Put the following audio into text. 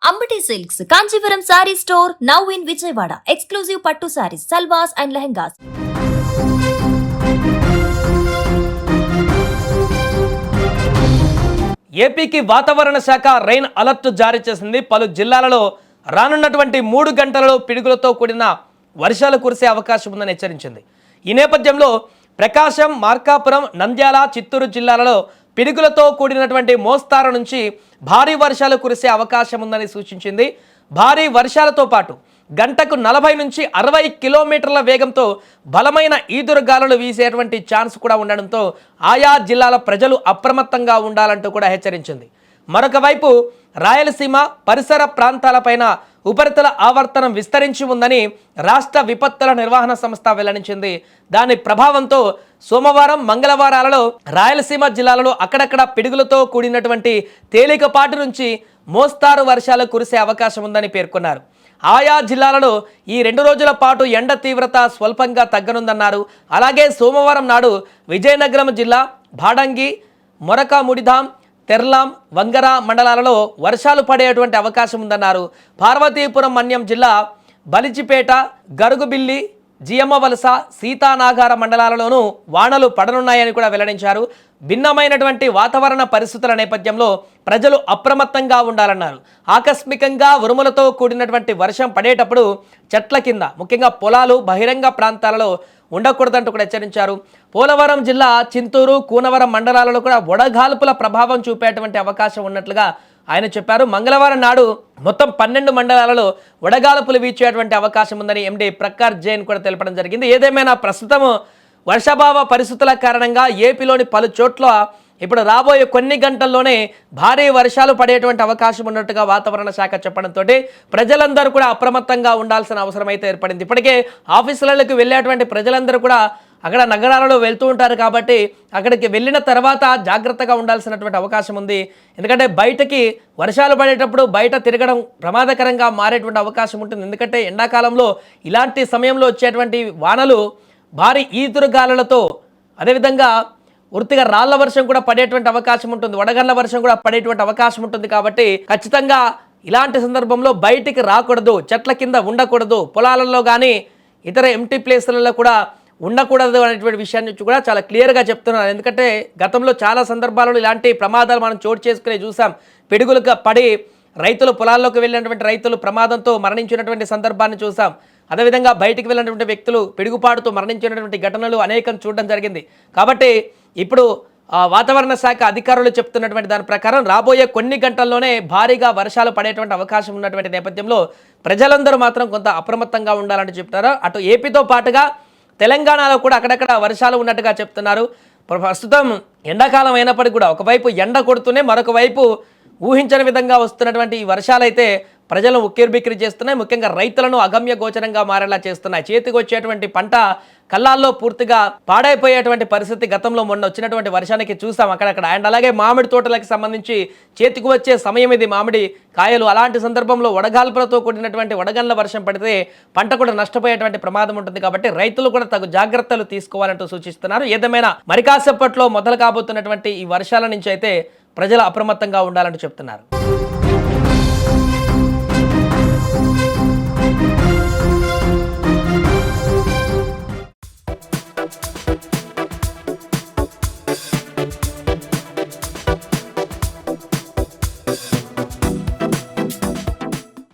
Ambati Silks, Kanchipuram Saree Store, now in Vijayawada. Exclusive Pattu Sarees, Salwas and Lehengas. ఏపీకి వాతావరణ శాఖ rain alert జారీ చేసింది. పలు జిల్లాలలో రానున్నటువంటి 3 గంటలలో పిడుగులతో కూడిన వర్షాలు కురిసే అవకాశం ఉందని హెచ్చరించింది. ఈ నేపథ్యంలో ప్రకాశం, మార్కాపురం, నంద్యాల, చిత్తూరు జిల్లాలలో పిడుగులతో కూడినటువంటి మోస్తారు నుంచి భారీ వర్షాలు కురిసే అవకాశం ఉందని సూచించింది. భారీ వర్షాలతో పాటు గంటకు 40 నుంచి 60 కిలోమీటర్ల వేగంతో బలమైన ఈదురుగాలులు వీసేటువంటి ఛాన్స్ కూడా ఉండడంతో ఆయా జిల్లాల ప్రజలు అప్రమత్తంగా ఉండాలంటూ కూడా హెచ్చరించింది. మరొక వైపు రాయలసీమ పరిసర ప్రాంతాలపైన ఉపరితల ఆవర్తనం విస్తరించి ఉందని రాష్ట్ర విపత్తుల నిర్వహణ సంస్థ వెల్లడించింది. దాని ప్రభావంతో సోమవారం, మంగళవారాలలో రాయలసీమ జిల్లాలలో అక్కడక్కడ పిడుగులతో కూడినటువంటి తేలికపాటి నుంచి మోస్తారు వర్షాలు కురిసే అవకాశం ఉందని పేర్కొన్నారు. ఆయా జిల్లాలలో ఈ 2 రోజుల పాటు ఎండ తీవ్రత స్వల్పంగా తగ్గనుందన్నారు. అలాగే సోమవారం నాడు విజయనగరం జిల్లా భాడంగి, మొరకముడిధాం, తెర్లాం, వంగర మండలాలలో వర్షాలు పడేటువంటి అవకాశం ఉందన్నారు. పార్వతీపురం మన్యం జిల్లా బలిజిపేట, గరుగుబిల్లి, జియమ్మవలస, సీతానాగార మండలాలలోనూ వానలు పడనున్నాయని కూడా వెల్లడించారు. భిన్నమైనటువంటి వాతావరణ పరిస్థితుల నేపథ్యంలో ప్రజలు అప్రమత్తంగా ఉండాలన్నారు. ఆకస్మికంగా ఉరుములతో కూడినటువంటి వర్షం పడేటప్పుడు చెట్ల కింద, ముఖ్యంగా పొలాలు, బహిరంగ ప్రాంతాలలో ఉండకూడదంటూ కూడా హెచ్చరించారు. పోలవరం జిల్లా చింతూరు, కూనవరం మండలాలలో కూడా వడగాల్పుల ప్రభావం చూపేటువంటి అవకాశం ఉన్నట్లుగా ఆయన చెప్పారు. మంగళవారం నాడు మొత్తం 12 మండలాలలో వడగాల్పులు వీచేటువంటి అవకాశం ఉందని ఎండీ ప్రకార్ జైన్ కూడా తెలపడం జరిగింది. ఏదేమైనా ప్రస్తుతం వర్షాభావ పరిస్థితుల కారణంగా ఏపీలోని పలు చోట్ల ఇప్పుడు రాబోయే కొన్ని గంటల్లోనే భారీ వర్షాలు పడేటువంటి అవకాశం ఉన్నట్టుగా వాతావరణ శాఖ చెప్పడంతో ప్రజలందరూ కూడా అప్రమత్తంగా ఉండాల్సిన అవసరం అయితే ఏర్పడింది. ఇప్పటికే ఆఫీసులకు వెళ్ళేటువంటి ప్రజలందరూ కూడా అక్కడ నగరాలలో వెళ్తూ ఉంటారు కాబట్టి అక్కడికి వెళ్ళిన తర్వాత జాగ్రత్తగా ఉండాల్సినటువంటి అవకాశం ఉంది. ఎందుకంటే బయటకి వర్షాలు పడేటప్పుడు బయట తిరగడం ప్రమాదకరంగా మారేటువంటి అవకాశం ఉంటుంది. ఎందుకంటే ఎండాకాలంలో ఇలాంటి సమయంలో వచ్చేటువంటి వానలు భారీ ఈదురుగాలులతో, అదేవిధంగా ఉర్తిగా రాళ్ల వర్షం కూడా పడేటువంటి అవకాశం ఉంటుంది, వడగళ్ల వర్షం కూడా పడేటువంటి అవకాశం ఉంటుంది. కాబట్టి ఖచ్చితంగా ఇలాంటి సందర్భంలో బయటికి రాకూడదు, చెట్ల కింద ఉండకూడదు, పొలాలలో కానీ ఇతర ఎంటీ ప్లేసులలో కూడా ఉండకూడదు అనేటువంటి విషయాన్ని కూడా చాలా క్లియర్గా చెప్తున్నారు. ఎందుకంటే గతంలో చాలా సందర్భాలలో ఇలాంటి ప్రమాదాలు మనం చోటు చేసుకునే చూసాం. పిడుగులుగా పడి రైతులు పొలాల్లోకి వెళ్ళినటువంటి రైతులు ప్రమాదంతో మరణించినటువంటి సందర్భాన్ని చూసాం. అదేవిధంగా బయటికి వెళ్ళినటువంటి వ్యక్తులు పిడుగుపాటుతో మరణించినటువంటి ఘటనలు అనేకం చూడడం జరిగింది. కాబట్టి ఇప్పుడు వాతావరణ శాఖ అధికారులు చెప్తున్నటువంటి దాని ప్రకారం రాబోయే కొన్ని గంటల్లోనే భారీగా వర్షాలు పడేటువంటి అవకాశం ఉన్నటువంటి నేపథ్యంలో ప్రజలందరూ మాత్రం కొంత అప్రమత్తంగా ఉండాలని చెప్తారు. అటు ఏపీతో పాటుగా తెలంగాణలో కూడా అక్కడక్కడ వర్షాలు ఉన్నట్టుగా చెప్తున్నారు. ప్రస్తుతం ఎండాకాలం అయినప్పటికీ కూడా ఒకవైపు ఎండ కొడుతూనే మరొక వైపు ఊహించని విధంగా వస్తున్నటువంటి ఈ వర్షాలైతే ప్రజలను ఉక్కిరిబిక్కిరి చేస్తున్నాయి. ముఖ్యంగా రైతులను అగమ్య గోచరంగా మారేలా చేస్తున్నాయి. చేతికి వచ్చేటువంటి పంట కళ్ళాల్లో పూర్తిగా పాడైపోయేటువంటి పరిస్థితి గతంలో మొన్న వచ్చినటువంటి వర్షానికి చూసాం అక్కడక్కడ. అండ్ అలాగే మామిడి తోటలకు సంబంధించి చేతికి వచ్చే సమయం ఇది మామిడి కాయలు. అలాంటి సందర్భంలో వడగాల్పులతో కూడినటువంటి వడగండ్ల వర్షం పడితే పంట కూడా నష్టపోయేటువంటి ప్రమాదం ఉంటుంది. కాబట్టి రైతులు కూడా తగు జాగ్రత్తలు తీసుకోవాలంటూ సూచిస్తున్నారు. ఏదేమైనా మరి కాసేపట్లో మొదలు కాబోతున్నటువంటి ఈ వర్షాల నుంచి అయితే ప్రజలు అప్రమత్తంగా ఉండాలంటూ చెప్తున్నారు.